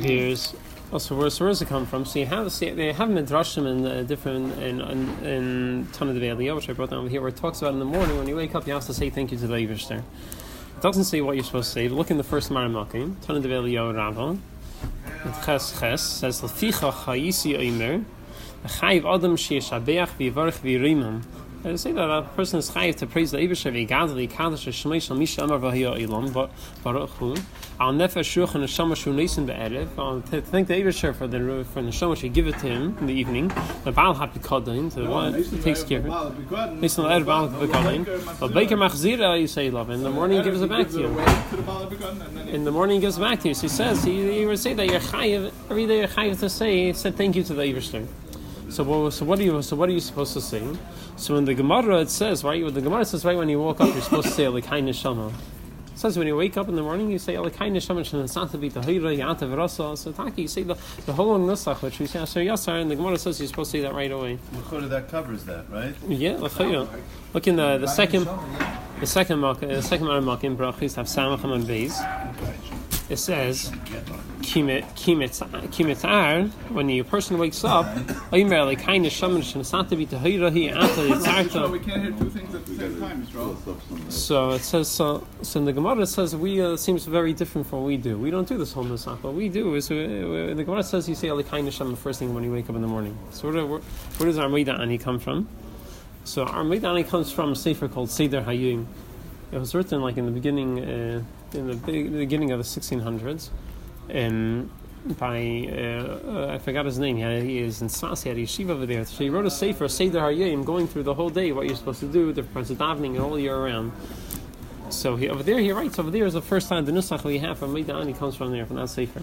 Here's also where does it come from? So they have midrashim in different in Tana Devei, which I brought down over here, where it talks about in the morning when you wake up, you have to say thank you to the Eivishter. It doesn't say what you're supposed to say. Look in the first Maramakim, Tana Devei Rava. Ches says L'ficha Chayisi Omer, Chayiv Adam Sheishabeach V'Yivarech V'Yirimam. They say that a person is chayiv to praise the Eibusher v'Yigadli Kadosh Shemay Shal Misha Amar V'Haya Ilam Baruch Hu Al Nefesh Ruach and Neshama Shu Neisen Be'erev. To thank the Eibusher for the Neshama she give it to him in the evening. The Baal Happy Kodin to what he takes care of it. Neisen L'Erev Baal Happy Kodin. But Baker Machzira you say love. In the morning he gives it back to you. In the morning he gives it back to you. So he says he would say that you're chayiv every day. You're chayiv to say thank you to the Eibusher. So what are you supposed to say? So in the Gemara it says right when you woke up you're supposed to say Elikai Neshama. It says when you wake up in the morning you say Elikai Neshama Shanasanta B'Tahira Yata V'Rasa. So Taki you say the whole long nusach which we say Asher Yasar, and the Gemara says you're supposed to say that right away. L'chora that covers that, right? Yeah, L'chora. Look in the second Makim Brachis have Samacham and Beis. It says Kimetar when a person wakes up, We can't hear two things at the same time, Israel. So it says so in the Gemara it says it seems very different from what we do. We don't do this whole nusach. What we do is the Gemara says you say Elikai Neshama the first thing when you wake up in the morning. So where does our Meida Ani come from? So our Meida Ani comes from a sefer called Sidur Hayim. It was written like in the beginning of the 1600s, by I forgot his name. He is in Sfas. He had a yeshiva over there. So he wrote a sefer, Seder Hayim, going through the whole day what you're supposed to do, the parts of davening, all year around. So over there he writes. Over there is the first time the nusach we have from Meida Ani comes from there, from that sefer.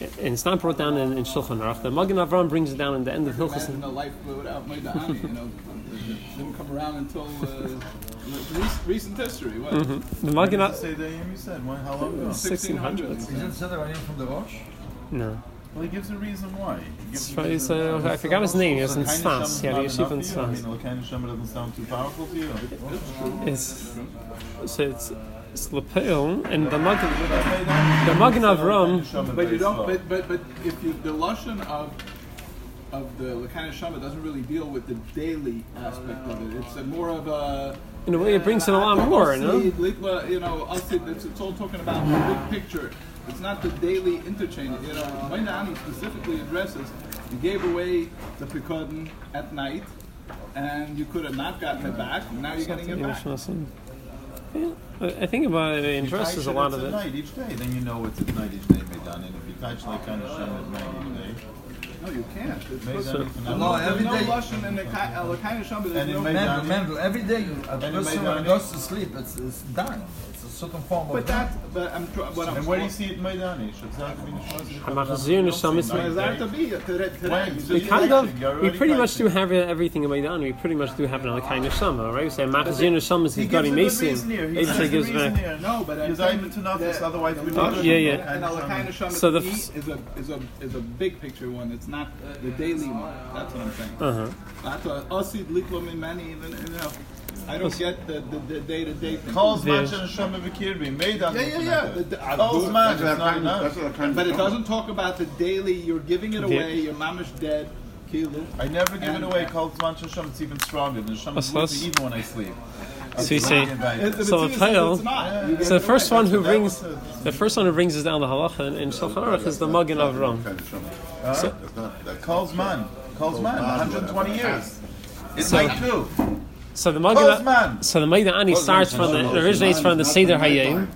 And it's not brought down in Shulchan Aruch. The Magen Avram brings it down in the end of Hilchos. Imagine a life without Meida Ani, didn't come around until recent history. What? Mm-hmm. The Magen Avram say that you said how long ago? 1600s. Isn't Sidur Hayim from the Rosh? No. Well, he gives a reason why. I forgot his name. He was in Sfas. He had a yeshiva in Sfas. I mean, L'kai Neshama doesn't sound too powerful to you. It's Lepel and the Magen Avram. But you don't. But if you the lashon of the L'kai Neshama doesn't really deal with the daily aspect of it. It's more of a. In a way, it brings in a lot more, no? It's all talking about the big picture. It's not the daily interchange. Meida Ani specifically addresses you gave away the Pekodin at night, and you could have not gotten it back. And now you're getting it back. Yeah, I think about it. It addresses a lot of it. Night each day, then you know it's at night each day. Meida Ani. If you touch L'kai Neshama at night each day. No, you can't. No, every day. Remember, every day a person when goes to sleep, it's done. It's a certain form of. And where do you see it, Meida Ani? We pretty much do have everything in Meida Ani. We pretty much do have an Elikai Neshama, right? We say Machazir Neshama is got Mason. He gives back. No, but otherwise we don't. Yeah. And Elikai Neshama so is a big picture one. It's not the daily one. That's what I'm saying. That's a asid liklom in many. I don't get the day-to-day thing. Calls match and Neshama v'kirbi. Meida Ani. Yeah. Calls match. That's not enough. But it doesn't talk about the daily. You're giving it away. Your mama's dead. I never give it away. Calls match and Neshama. It's even stronger. The Neshama is with me even when I sleep. So you say, so the first one who brings us down the halacha in Shulchan Aruch is the Magen Avram. Calls man, 120 years. It's night too. So the Meida Ani starts from originates from the Seder Hayim.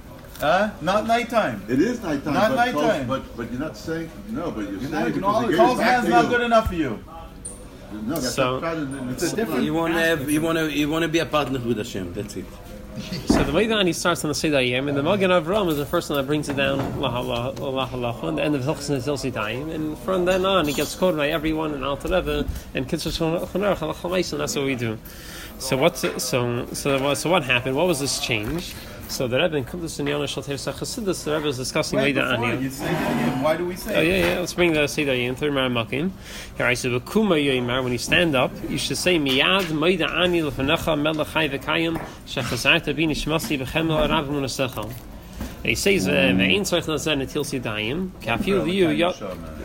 Not nighttime. It is nighttime. Not nighttime. But you're not saying no. But you're saying calls man's not good enough for you. No, that's not you want to be a partner with Hashem. That's it. So the Meida Ani starts on the Seder Hayim, and the Magen Avram is the first one that brings it down Lahalacha, and the end of Hilchos Netil Sitayim, and from then on he gets quoted by everyone in Alter Rebbe and Kitzur Shulchan Aruch Halacha Ma'aser, and that's what we do. So what happened? What was this change? So the Rebbe in Kudos and Yonah Shaltev Chassidus, the Rebbe is discussing Meida Ani. Why do we say yeah. Let's bring the Seder Hayim, third Maramakim. Here I said, "V'kuma yoymar." When you stand up, you should say, "Miyad Meida Ani lefanecha melech chai v'kayim shechazarta bi nishmasi b'chemel arav munasechal." he says, "Ve'ein tzarich lazen etil sidayim kafil you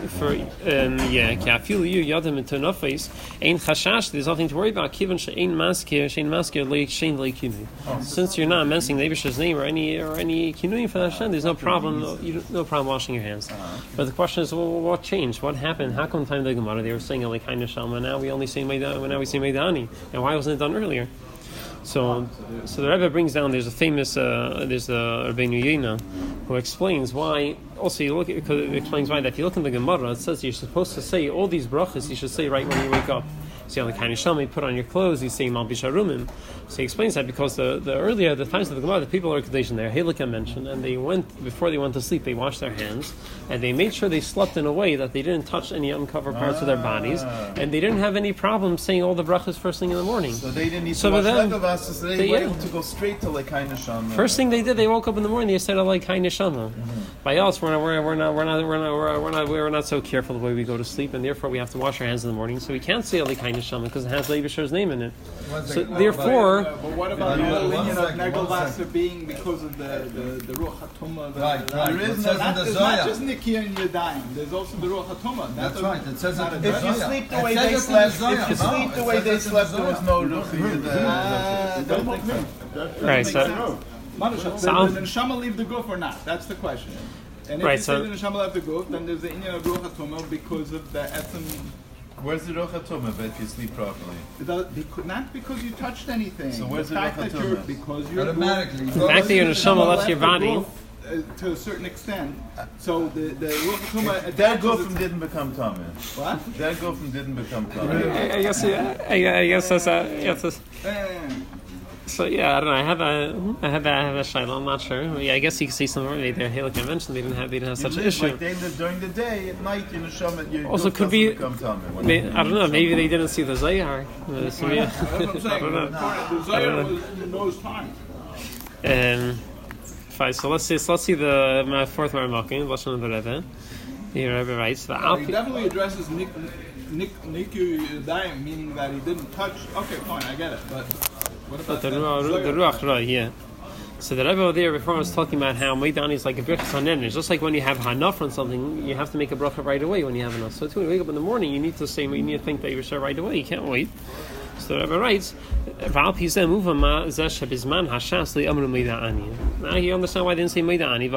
for kafil you yadam into nafis ein hashachar." There's nothing to worry about. Kivan she'ein maskir shein leikinu. Since you're not mentioning the Eibishter's name or any kinui for Hashem, there's no problem. No problem washing your hands. But the question is, well, what changed? What happened? How come time the Gemara they were saying leikainu shama? Now we only say meidani. And why wasn't it done earlier? So the Rebbe brings down. There's a famous there's a Rabbeinu Yena who explains why. Also, it explains why that if you look in the Gemara, it says you're supposed to say all these brachas. You should say right when you wake up. So the kind of shama you put on your clothes, you say Malbish Harumim. So he explains that because the times of the Gemara, the people are Kadesh in there. Halakha mentioned, and before they went to sleep, they washed their hands, and they made sure they slept in a way that they didn't touch any uncovered parts of their bodies, and they didn't have any problem saying all the brachas first thing in the morning. So they didn't need to wash legavas, so they were able to go straight to Lekai Neshama. First thing they did, they woke up in the morning, they said Lekai Neshama. By us, we're not so careful the way we go to sleep, and therefore we have to wash our hands in the morning, so we can't say Lekai Neshama because it has the Eibishter's name in it. So therefore. But what about the opinion of Negelwasser being because of the Ruach HaTumah? Right. There is not just Nikir and Yadayim. There's also the Ruach HaTumah. That's right. It says that. If you sleep the way they slept, there was no Ruach HaTumah. Right. So the Neshama leave the guf or not? That's the question. And if you say the Neshama left the guf, then there's the inyan of Ruach HaTumah because of the etzem. Where's the Ruach HaTumah if you sleep properly? Not because you touched anything. So where's the Ruach HaTumah? Because you're automatically. The fact that your neshama left your body. To a certain extent. So the Ruach HaTumah... Their gufim didn't become Tameh. What? Their gufim didn't become Tameh. I guess that's so yeah, I don't know. I had that shayla. I'm not sure. Yeah, I guess you can see some already there. Halakha mentioned they didn't have such an issue. Like they lived during the day, at night, your neshama, your also could be. I don't know. Maybe they didn't see the Zayar. That's what I'm saying. The Zayar knows time. Fine. So let's see the fourth Maramakim. Lashon of the Rebbe. The Rebbe writes that he definitely addresses Niku Yadayim, meaning that he didn't touch. Okay, fine, I get it, but. But the Ruach Ra, yeah. So the Rebbe over there before was talking about how Meidani is like a birchas hanen. It's just like when you have hanaf on something, you have to make a bracha right away when you have hanaf. So when you wake up in the morning, you need to think that you should right away. You can't wait. So the Rebbe writes, now you understand why they didn't say Meidani.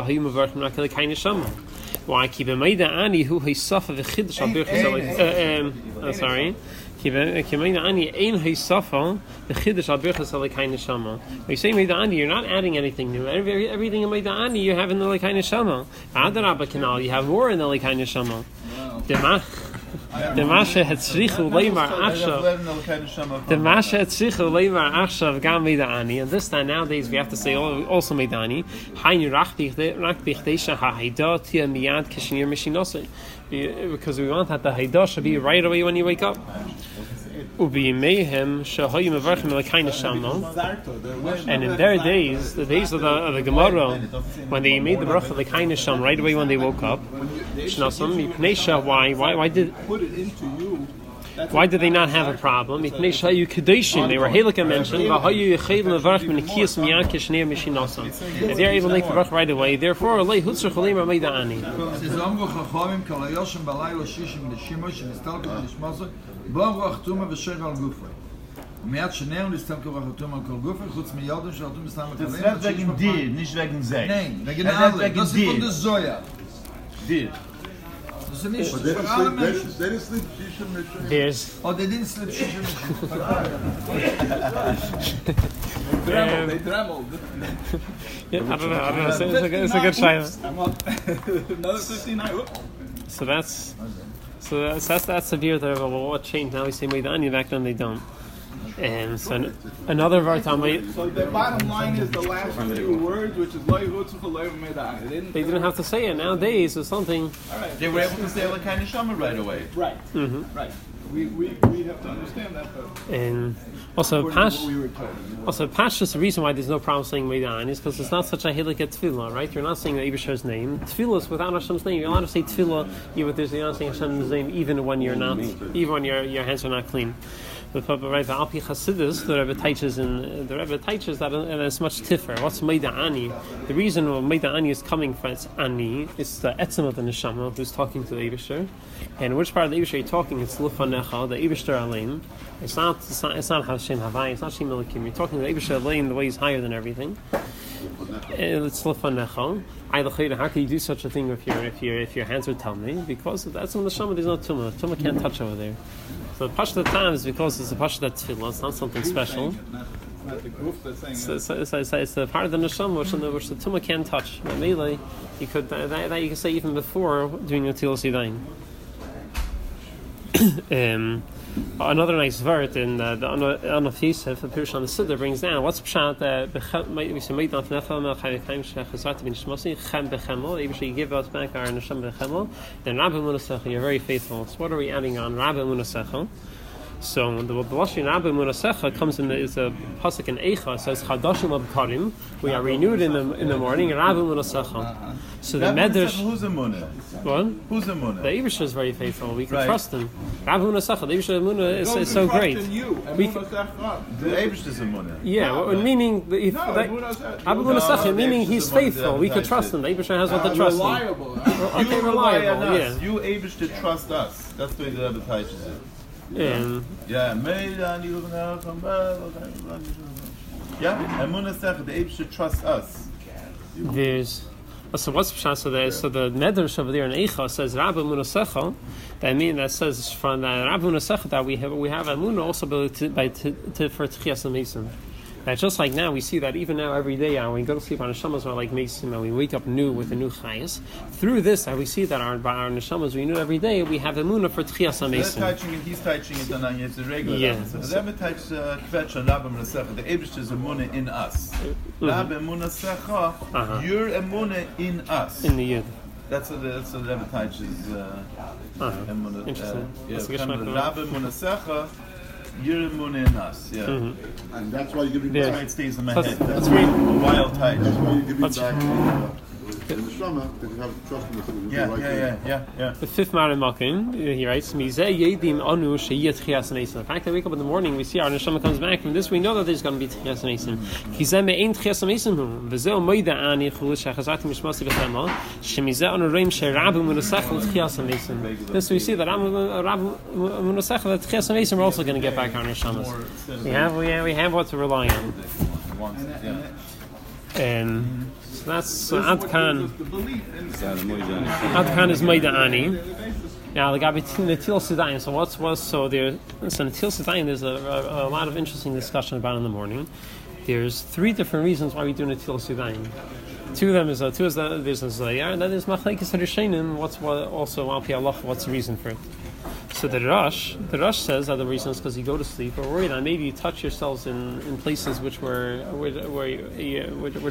Why keep a Meidani who he suffered the chiddush al birchas? Sorry. When you say Meidani, you're not adding anything new. Everything in Meidani you have in the Lekai Neshama. Adarabba Kanal, you have more in the Lekai Neshama. Demasha Hetzrichu Leimar Achshav Gam Meidani. And this time nowadays we have to say also Meidani. Hainu Rachbich Desha HaHaida Tia Miyad Kishinir Mishinose. Because we want that the Haida should be right away when you wake up. And in their days, the days of the Gemara, when they made the bracha the Lekai Neshama right away when they woke up, why did they not have a problem? They were Halakha mentioned, and they're able to make the bracha right away. Therefore, Mehr schnell ist dann Ruach HaTumah kol Gufer, chutz mi Yodem shel HaTumah stam Das ist nicht wegen dir, nicht wegen sie. Nein, wegen alle. Das ist von der Zoya. Dir. Das ist nicht für alle Menschen. They didn't sleep Shisha Misha. There's. Oh, they didn't sleep Shisha Misha. They dremeled. Yeah, I don't know. It's a good shayla. I'm up. Another 59. So that's the view that what changed now we say Meidani, back then they don't. And so another Vartam. So the bottom line is the last few words, which is Loi Hutzu for Loi Meidani. They didn't have to say it. Nowadays it's something. Right. They were able to say Lekai Neshama right away. Right. Mm-hmm. Right. We have to understand that. And also Pash is the reason why there's no problem saying Meidani is because it's not such a hilik at Tefillah, right? You're not saying the Eibishter's name. Tefillah is without Hashem's name. You're allowed to say Tefillah, you're not saying Hashem's name even when you're not, even when your hands are not clean. But right, the Alpi Chasidus, the Rebbe teaches that and it's much tiffer. What's Meida Ani? The reason why Meida Ani is coming from its Ani, it's the etzem of the neshama who's talking to the Eibishter. And which part of the Eibishter you're talking? It's Lufanecha, the Eibishter Alein. It's not Hashem Havai. It's not Shem Elokim. You're talking to the Eibishter Alein, the way he's higher than everything. It's Lufanecha. How can you do such a thing if your hands are tummy? Because that's on the neshama. There's no tumah. Tumah can't touch over there. So the Pasha time is because it's a Pasha that's tefillah. It's not something special. It's the part of the neshama which the tumah can't touch. Maybe you could that you could say even before doing the Tilas Yadayim. Another nice word in the Anaf Yosef, the Pirush on the Sidur brings down what's pshat we say Meid Naf Nefel Mel Chayim Shechazat Bin Shmosi Chem Bechemel. Even you give us back our Neshama Bechemel, then Rabbi Munasechel, you're very faithful. So what are we adding on Rabbi Munasechel? So the Lashon Rabbi Munasechel comes in is a pasuk in Eicha. It says Chadashim Abkarim. We are renewed in the morning. Rabbi Munasechel. So the Medrash. Who's a munah? What? Who's a munah? The Eibishter is very faithful. We can trust him. Rabbi Munasechel, the Eibishter Munah is so great. The Eibishter is a munah. Yeah, meaning Rabbi Munasechel, meaning he's faithful. We could trust him. The Eibishter has what to trust him. Reliable. Okay, reliable. Yeah. You Eibishter trust us. That's the way the Rebbe teaches it. Yeah. Yeah, and Munasechel, the Eibishter trusts us. There's so what's pshat? So the Medrash over there in Eicha says Rabbi Munasechel. That says from Rabbi Munasechel that we have Amunah also for Tchias Mason. That just like now we see that even now every day when we go to sleep our neshamas are like Mason and we wake up new with a new chayas. Through this we see that our neshamas renewed every day. We have Amunah for Tchias Mason. He's touching it on it's a regular. Yeah. So the Rebbe touches Kvetch on Rabbi Munasechel. The Eibishter is a munah in us. Rabbi Munasechel, you're a munah in us. In the Yid. That's what the Rebbe touches. Interesting. Rabbi Munasechel, you're a munah in us. Yeah. And that's why you give me That's back. why it stays in my head. That's a wild touch. That's why you give me back in the Shama, that you have trust in the Yeah. The fifth Marim Makin, he writes, Mizeh Yedim Anu Sheyet Tchias Mason. The fact that we wake up in the morning, we see our neshama comes back from this, we know that there's going to be Tchias Mason. Kizeh Me'ein Tchias Mason hu. V'zeh Moida Ani Chulush HaChazati Mishmasi B'chemel. Shemizeh Anu Reim She'Rabbi Munasechel Tchias Mason. This we see that Rabbi Munasechel, that Tchias Mason, we're also going to get back our neshamas. We have what to rely on. So that's Adkan. Adkan is Meida Ani. Now the Netil Sidayim. So Netil Sidayim. There's a lot of interesting discussion about in the morning. There's three different reasons why we do Netil Sidayim. Two of them is there's a Zayar, and then there's Machlekes Harishenim. What's the reason for it? So the Rosh says that the reason is because you go to sleep or worried that maybe you touch yourselves in places which are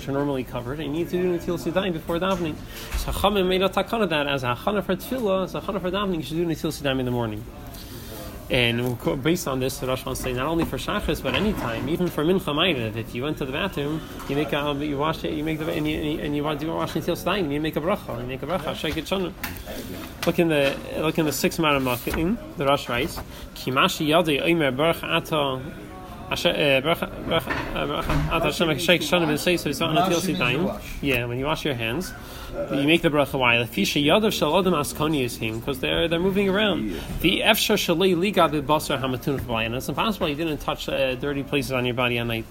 normally covered, and you need to do Netil Sidayim before davening. So Chachamim made a takana that as a chana for tefillah, as a chana for davening, you should do Netil Sidayim in the morning. And based on this, the Rosh wants to say not only for Shachris but any time, even for Mincha Ma'ariv. If you went to the bathroom, you wash it, you make and you want to wash Netil Sidayim, you make a bracha, shake it shana. Look in the sixth Maram. The Rosh writes, Kimashi Yadi Omer Baruch Ata yeah, when you wash your hands, you make the bracha. Why? The fisha yadav shel adam askoni is him because they're moving around. The efshar shalei liga b'basar hamatun v'layin. It's impossible you didn't touch dirty places on your body at night.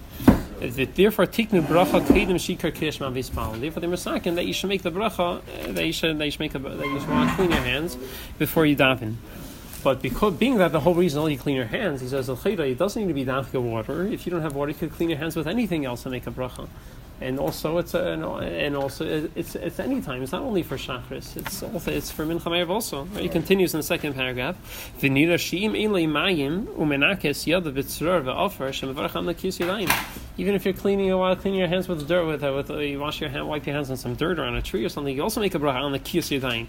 Therefore, tiknu bracha kedim shikar kishma v'spal. Therefore, the misakin that you should make the bracha, that you should want to clean your hands before you daven. But being that the whole reason only you clean your hands, he says it doesn't need to be dafka water. If you don't have water, you could clean your hands with anything else and make a bracha. And also it's any time. It's not only for Shachris. It's for Mincha Ma'ariv also. Right? He continues in the second paragraph. Even if you're cleaning your hands with dirt, you wipe your hands on some dirt or on a tree or something, you also make a bracha on the kiyas yadayim.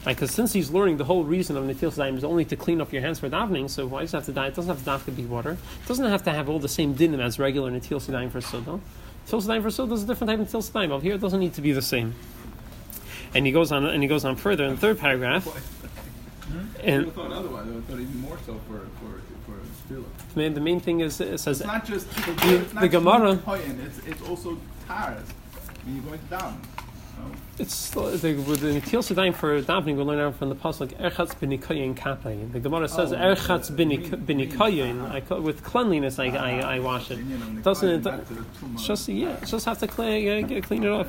Because since he's learning the whole reason of Netil Sidayim is only to clean up your hands for davening, so why does it have to die? It doesn't have to be water. It doesn't have to have all the same dinim as regular Netil Sidayim for Sudah. Netil Sidayim for Sudah is a different type of Netil Sidayim. Over here, it doesn't need to be the same. And he goes on further in the third paragraph. I would have thought otherwise. I would have thought even more so for tefillah. The main thing is it says it's not just the Gemara. It's also taras when you're going to daven. It's with the Netilas Yadayim for davening. We'll learn out from the pasuk Erchatz b'nikayin kapay. The Gemara says Erchatz b'nikayin. With cleanliness, I wash it. Doesn't it? Just have to clean it off.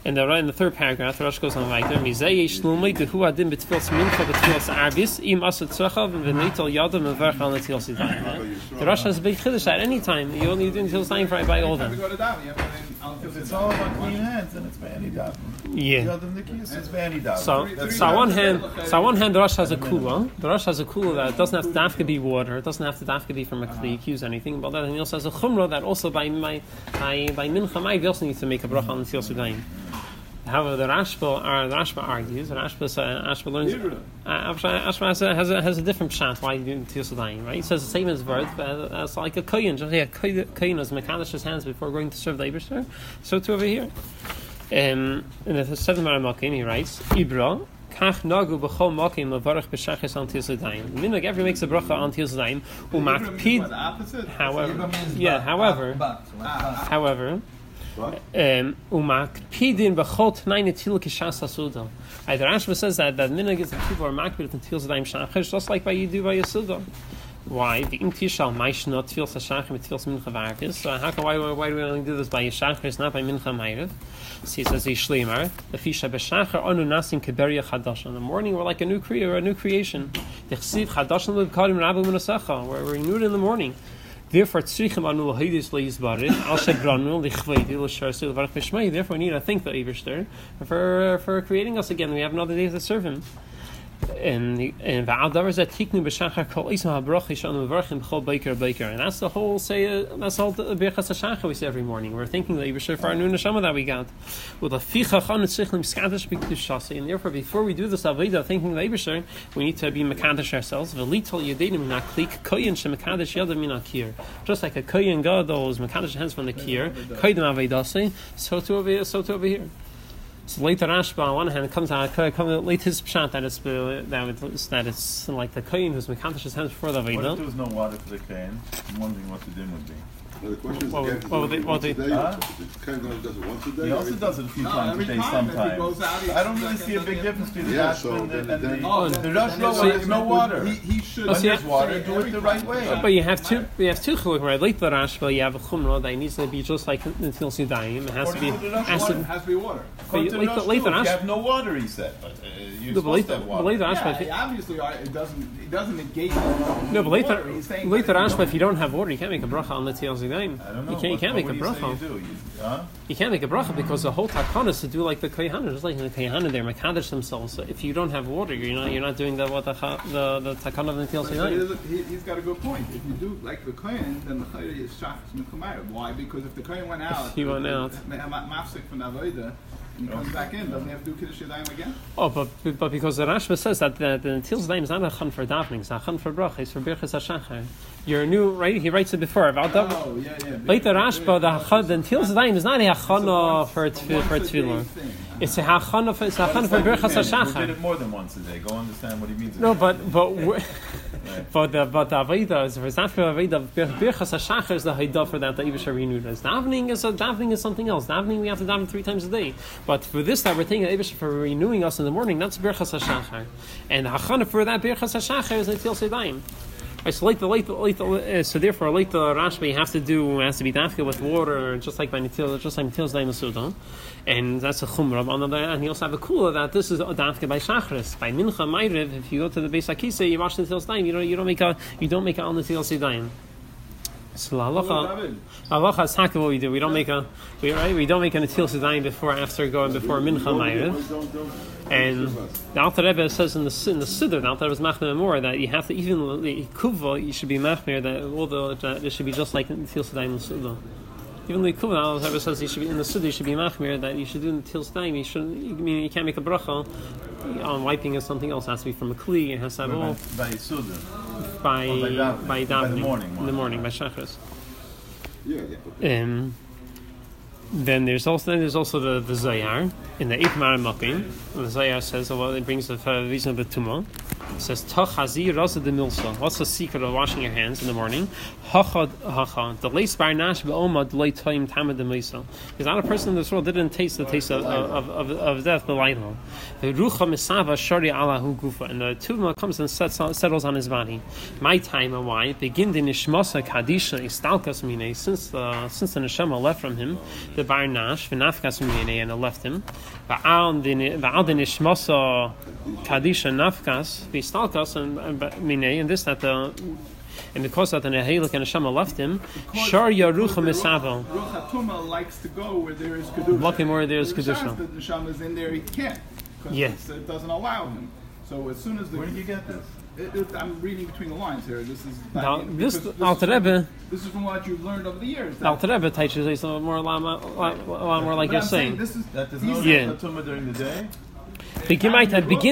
And in the third paragraph, the Rosh goes on weiter. Mizei shlumei dehu adim betfilas mincha betfilas arbis im asat tzachav v'neitel yadam mevarch al Netilas Yadayim. The Rosh has a big chiddush at any time. You only do Netilas Yadayim by all them. If it's all about clean hands, then it's bani daven. Yeah. It's bani daven. So on one hand, the Rosh has a kula. The Rosh has a kula that it doesn't have to be water. It doesn't have to be from a kli, use anything. But then he also has a chumrah that also by mincha we also need to make a bracha on Netilas Yadayim. However, the Rashba argues. Rashba learns. Rashba has a different pshat why you do Netilas Yadayim, right? He says the same as bird, as like a kohen. Just kohen is mekadosh his hands before going to serve the Eibusher. So too over here. In the 7th Makim, he writes, Ibra. Kach nagu b'chol makim levarach b'shachis on Netilas Yadayim. Minhag every makes a bracha on Netilas Yadayim. Umakpid. However. Umakpidin b'chol tnai netil kishas hasuda. The Rashba says that minhag is that people are makpid with Netilas Yadayim shachar just like you do by your suda. Why? The intishal maishnot tfilas hashachar with tfilas mincha v'arkis. So why do we only do this by hashachar, not by mincha ma'ariv? So he says Yishleimar, the fisha b'shachar anu nasim keberia chadash. In the morning we're like a new creation. The chesiv chadashim lebkarim rabu minasacha. We're renewed in the morning. Therefore, tzrichim anu lahidis leizbarich al shegranu lichvedi l'sharsu l'varach b'shmei. Therefore, we need to thank the Eibusher for creating us again. We have another day to serve Him. And that's the whole the birchas hashachar we say every morning. We're thanking the Eibusher for our new neshama that we got. And therefore, before we do this avodah, thanking the Eibusher, we need to be mekadosh ourselves. Just like a kohen gadol is mekadosh hands from the kir, so too over here. So later Rashba on one hand it comes out late his pshat that it's like the kohen who's mekadosh his hands before the avodah. What if there was no water for the kohen? I'm wondering what the din would be. Well, the question is, the kohen does it once a day. He also does it a few times a day sometimes. I don't really see a big difference between the Rosh the Rosh there's no water. He should. When there's water, do it the right way. But you have two chiluk, right? Like the Rashba, you have a chumrah that needs to be just like Netilas Yadayim. It has to be. It has to be water. You have no water, he said. But you're supposed to have water. Obviously, it doesn't negate. No, but later Rashba, if you don't have water, you can't make a bracha on Netilas Yadayim. I don't know. You can't make a bracha. You can't make a bracha because the whole takana is to do like the kohanim, just like the kohanim, they're mekadosh themselves. So if you don't have water, you're not doing the takana of the Netilas Yadayim. He's got a good point. If you do like the kohen, then the chayre is shachas mechumayr. Why? Because if the kohen went out, mafsik from the avodah. And he comes back in, doesn't he have to do Kiddush Yadayim again? Oh, but because the Rashba says that the Netilas Yadayim is not a chan for davening, it's a chan for bracha, it's for birchas hashachar. You're new, right? He writes it before. Yeah. Later Rashba, the Netilas Yadayim is not a hachana for tefillah. It's a hachana for birchas hashachar. We did it more than once a day. Go understand what he means. No, but the avodah is for example avodah birchas hashachar is the haidah for that the Eibusher renewed us. Davening is something else. Davening we have to daven 3 times a day. But for this that we're thanking the Eibusher for renewing us in the morning, that's birchas hashachar. And the hachana for that birchas hashachar is Netilas Yadayim. Right, so therefore, like the Rashba, has to be dafka with water, just like Netilas Yadayim Suda, and that's a chumrah. On the other hand, he also have a kula that this is a dafka by shachris. By mincha ma'ariv, if you go to the Beis Hakisa, you watch Netilas Yadayim, you don't make a on Netilas Yadayim. So halacha is taka what we do. We don't make a Netilas Yadayim before mincha ma'ariv. And the Alter Rebbe says in the Sidur, the Alter Rebbe's machmir more that you have to even the kuva you should be machmir that it should be just like Netilas Yadayim Suda. Even the kuva, the Alter Rebbe says you should be in the Sidur. You should be machmir that you should do Netilas Yadayim. You can't make a bracha on wiping or something else. It has to be from a kli. It has to have all by Sidur. By davening in the morning by shachris. Then there's also the Zayar in the 8th Makim. The Zayar says, it brings the reason of the tumah. It says Tachazi Rasa de Milsa. What's the secret of washing your hands in the morning? The lace barnash be'oma delay time tamad de Milsa. Because not a person in this world didn't taste the taste of death, the light. The rucha misava shari alahu gufa, and the tumah comes and settles on his body. My time and why begin the nishmasa kadisha istalkas mine, since the neshama left from him, the barnash v'nafkas mine, and it left him. Va'al the nishmasa kadisha nafkas v'istalkas and mine, and this that the. And because that the Nehelik and Neshama left him, Shar Yarucha Misavo. Ruach HaTumah likes to go where there is Kedusha. Looking where there is Kedusha. The Neshama is in there, he can't. Yes. It doesn't allow him. So as soon as the... Where did you get this? I'm reading between the lines here. This is... This is from what you've learned over the years. Alter Rebbe teaches us a lot more like you're saying. There's no Ruach HaTumah during the day? Begin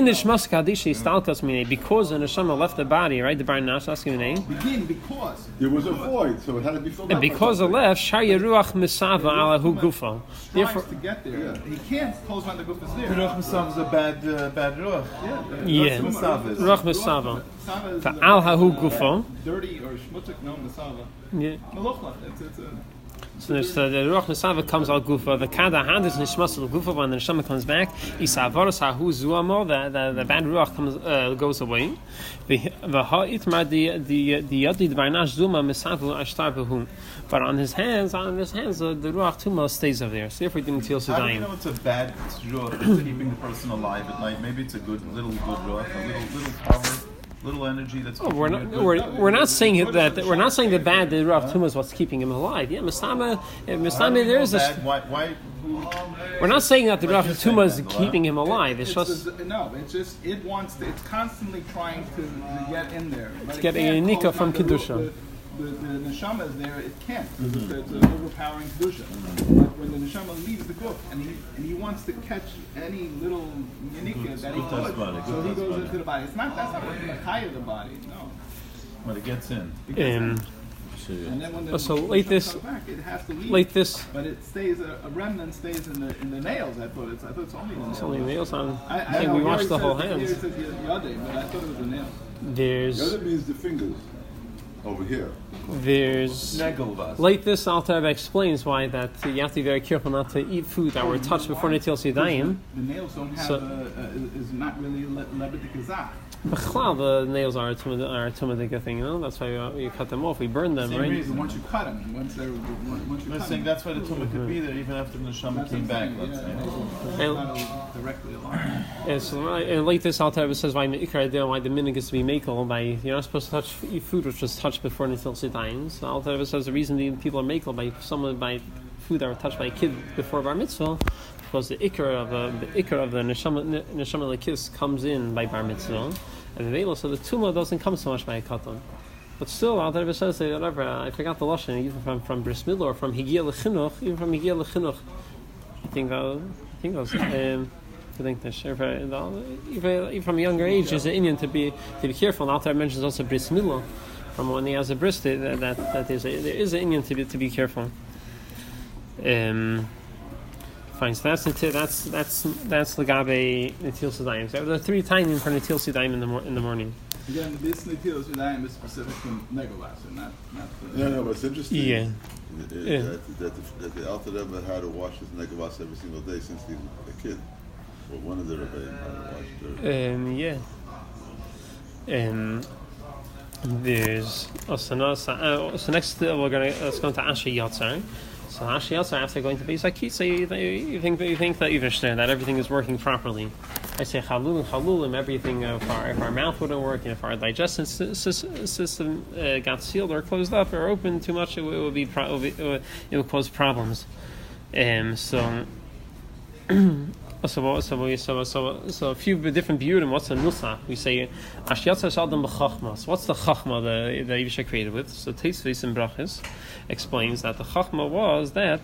the Shmas Kaddish Stalkas Mine, because the Neshama left the body, right? The Barnash asking the name. Begin because there was a void, so it had to be filled up. And because it left, Shar Yeruach Misava Alahu Gufa. Therefore, to get there, he can't close when the Gufa is there. Ruach Misava is a bad Ruach. Yeah. Ruach Misava. Al Hahu Gufa. Dirty or schmutzig, no Misava. Yeah. It's a... So the Ruach Nesava comes out Gufa. The Kada Hand is Nishmas of Gufa. When the Neshama comes back, Isavaros Hahu Zuamo, the bad Ruach goes away. The Ha'itma the Yadi Barnash Zuma Misavu Ashtarbahu. But on his hands, the Ruach Tuma stays over there. So therefore, he didn't feel so dying. How do you know it's a bad Ruach? It's keeping the person alive at night. Maybe it's a little Ruach, a little power. Little energy that's. Oh, we're not saying that we're not saying the bad the Ruach Tumah is what's keeping him alive. Yeah, Mistama there is a. Why? We're not saying that the Ruach Tumah is keeping him alive. It's just it's constantly trying to get in there. To get a Nika from Kedusha. The neshama is there, it can't. It's an overpowering kedusha. But when the neshama leaves the guf and he wants to catch any little yanika that he could, so he goes into the body. That's not the high of the body. No. When it gets in. And then when the comes back, it has to leave. Like this. But it stays. A remnant stays in the nails. I thought it's only the nails. It's only nails on. I think we watched the whole hands. It says yade, but I thought it was the nails. Yade means the fingers. Over here. There's like this. Alter Rebbe explains why that you have to be very careful not to eat food that were touched before Netil Sidayim. The nails don't have is not really lebedik azah. The nails are a tumadik thing, you know. That's why you cut them off. We burn them, same right? Reason. Once you cut them, once you cut saying that's why the tumah could be there even after the neshama came back. Let's say. Directly along. And so, like this, Alter Rebbe says why the minig is to be makel by you're not supposed to eat food which was touched before Netil Sidayim. So Alter Rebbe says the reason the people are makel by food that were touched by a kid before bar mitzvah. Because the ikar of the neshama lekis comes in by bar mitzvah, and the so the tumah doesn't come so much by a katan. But still, Alter Rebbe says whatever. I forgot the lashon, even from bris milah or from higia lechinuch, even from higia lechinuch. I think that was. I think that even from a younger age, there's an Indian to be careful. And Alter Rebbe mentions also bris milah, from when he has a bris that there is an Indian to be careful. Fine, so that's Lagabe Netil Sidayim. So there are 3 timing for Netil Sidayim in the morning. Again, this Netil Sidayim is specific to Negolas, and not. No, but it's interesting. Yeah. That the Alter Rebbe had to wash his Negolas every single day since he was a kid. Well, one of the Rebbeim had to wash there's so next let's go to hashachar. So hashachar after going to Beisakit, so you think that you understand that everything is working properly. I say chalulim, everything. If our mouth wouldn't work, and if our digestive system got sealed or closed up or open too much, it would cause problems. So a few different biurim. What's a nusach? We say Ashyatzar Shaldam b'chachmas. What's the chachma the Yivsha created with? So Teisvis and Brachas explains that the chachma was that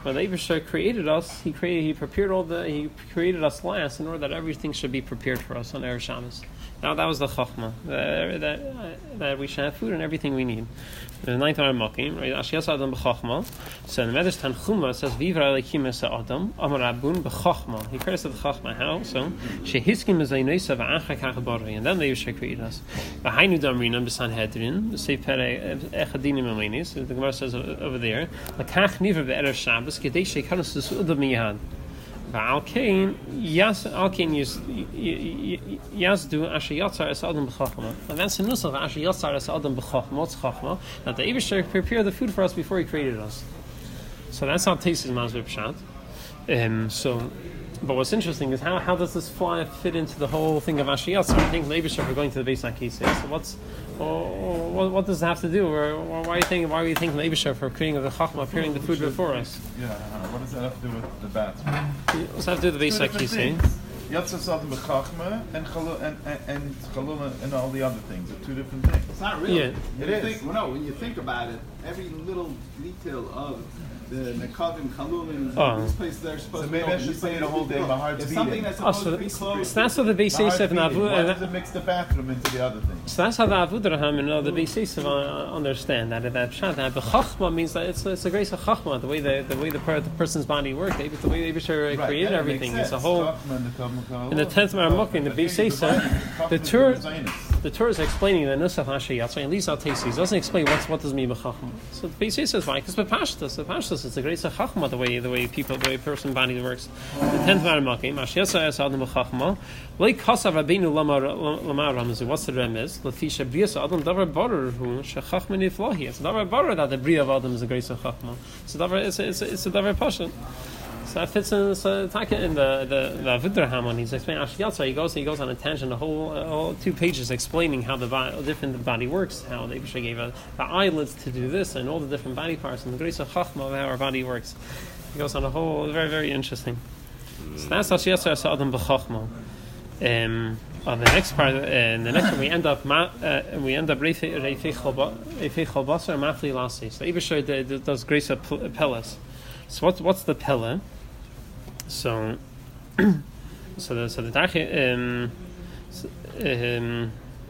when the Yivsha created us, he created us last in order that everything should be prepared for us on Erev Shabbos. Now that was the chachma that we should have food and everything we need. The ninth are mocking, right? Ashiyas Adam b'chachma. So in the Medrash Tanchuma it says Vivra Elokim es Adam Amar Rabun b'chachma. He cursed the chachma. How? So shehiskim ezaynoisa v'achar kach barei, and then they should create us. V'hainu damrinam b'Sanhedrin Sefer Echadinim Amenis. The Gemara says over there Lakach niver be'erev Shabbos kedei sheikanos l'su'udav miyad. V'alkein yazdu asher yatzar es Adam b'chachma. And that's the nusach asher yatzar es Adam b'chachma. What's chachma? That the Eibishter prepared the food for us before He created us. So that's how taste is mazveh pshat. But what's interesting is how does this fly fit into the whole thing of asher yatzar? I think the Eibishter for going to the Beis HaKisei. So what does it have to do? Or why are you thinking the Eibishter for creating the chachma, preparing the food before us? Yeah, what does that have to do with the bats? What does that have to do with the Beis HaKisei? Yatzas Adam b'chachma and chalula and all the other things are two different things. It's not really. Yeah. It is. When you think about it, every little detail of the nekavim, chalulim, this place they're supposed to be. So maybe I should say it a whole day. My heart's beating. Something that's supposed to be closed. So that's how the Beis Yosef and Avu. Why does it mix the bathroom into the other things? So that's how the Avudraham and the Beis Yosef understand that pshat. That the chachma means that it's a grace of chachma. The way the person's body works, the way the Eibishter created everything. It's a whole. In the 10th Maramok, the Beis Yosef, the Torah is explaining the nusach asher yatzar and Lisa Tesis doesn't explain what does mean b'chachma. So the Beis Yosef is why because b'pashtus it's a great chachma the way a person body works. The 10th Maramok, asher yatzar es Adam b'chachma. Like kasav Rabbeinu lamar ramazu. What's the remez? Lefisha brias Adam davar barer hu shechachma niflahi. It's a davar barer that the bria of Adam is a great chachma. It's a davar passion. So that fits in the Avudraham when he's explaining Asher Yatzar. He goes on a tangent, a whole 2 pages explaining how the different body works, how the Eibishter gave the eyelids to do this, and all the different body parts, and the grace of Chachma of how our body works. He goes on a whole very very interesting. So that's Asher Yatzar Sa'adam b'Chachma. On the next part, the next one we end up Reifei Chalbasar Mafli Lasi. So the Eibishter does grace of Pelas. So what's the Pella? So the Darchi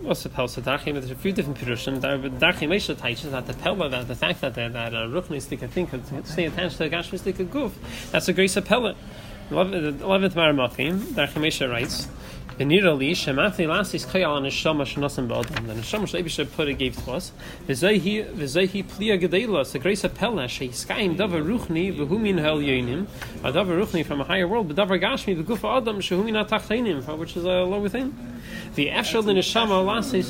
what's the Pella? So Darchi, there's a few different Pirushim. Darchi Meisha teaches that the Pella, that the fact that Ruchnistik, I think, stay attached to the Gashmistik Guf, that's a grace of Pella. 11th Maramakim, Darchi Meisha writes. The neshama Eibishter gave to us. V'zayhi plia gedela. It's the grace of Pella. Shehiskayim davar ruchni v'humin ha'elyonim. A davar ruchni from a higher world, but davar gashmi v'gufa adam shehumin ha'tachleinim, which is a lower thing. The efshel the neshama lasis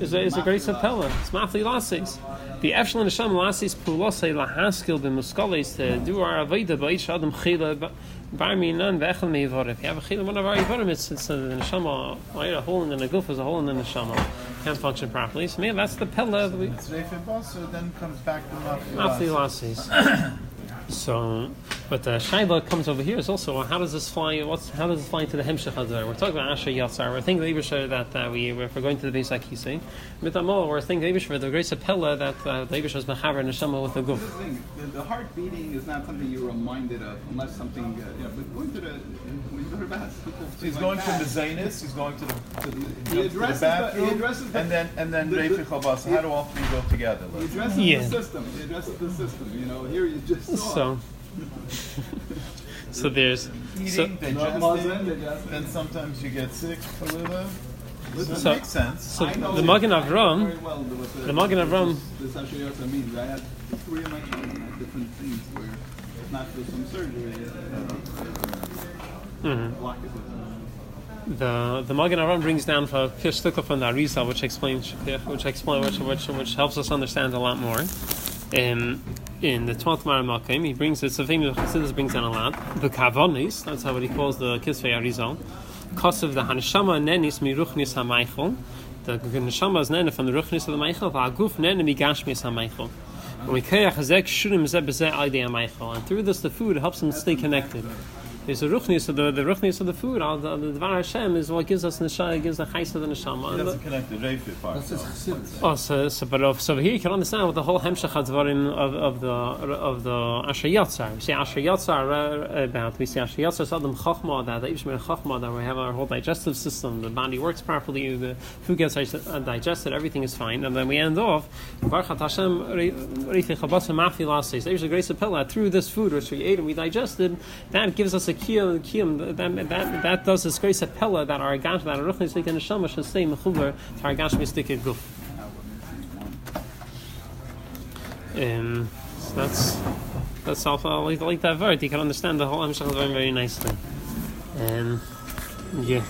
is a grace of Pella. It's mafli lasis. The efshel the neshama lasis pulosei lahaskil b'muskales to do our avodah ba'ich adam chila. If you have a chilum, one of our ivarim, it's the neshama. A hole in the guf is a hole in the neshama. Can't function properly. So maybe that's the pella. It's reifei basar, then comes back to mafli lasis. So, but the shaila comes over here is also how does this fly? How does this fly into the hemshech hazar? We're talking about asher yatzar. We're thinking the Eibishter that we're going to the Beis HaKisei. Mitamol, we're thinking the Eibishter the grace of Pella that the Eibishter is mechaber neshama with the guf. The heart beating is not something you're reminded of unless something. But going to when you go to bath, he's going to the Zainis. He's going to the bathroom, and then reifei chalbasar. How do all three go together? He addresses the system. He addresses the system. Here you just saw. So there's eating, digesting, then sometimes you get sick, chalula. So it makes sense. So the Magen Avram, the Magen Avram. This Asher Yatzar means I had 3 of my children had different things where it's not for some surgery. The Magen Avram brings down for Pishtukla from the Arizal, which helps us understand a lot more. In the 12th Maramakim, he brings it's a famous Chassidus brings down a lot. The Kavonis, that's how he calls the Kisvei Arizal. Kosev the Haneshama Nenis mi Ruchnis HaMeichel. The Neshama is Nene from the Ruchnis of the Meichel. V'Aguf Nene mi Gashmis HaMeichel. And through this, the food helps him stay connected. There's a ruchnius of the ruchnius of the food. The Dvar Hashem is what gives us neshama, gives the chayes of the neshama. It doesn't connect the reifit part. That's just chassidus. Oh, so here you can understand what the whole hemshach hadvarim of the Asher Yatzar. We say Asher Yatzar about. We say Asher Yatzar Sadam Chachma, that the Ibshmer Chachma, that we have our whole digestive system. The body works properly. The food gets digested. Everything is fine, and then we end off. Barchat Hashem Reifei Chabasa Mafi Lasis. There's a grace of pillah through this food which we ate and we digested. That gives us a kiyum. That does this grace of pillah that our gash, that our ruchnis like in the neshama should stay mechuber to our gash mistikid guf. So that's all like that word. You can understand the whole hemshach very, very nicely. Yeah.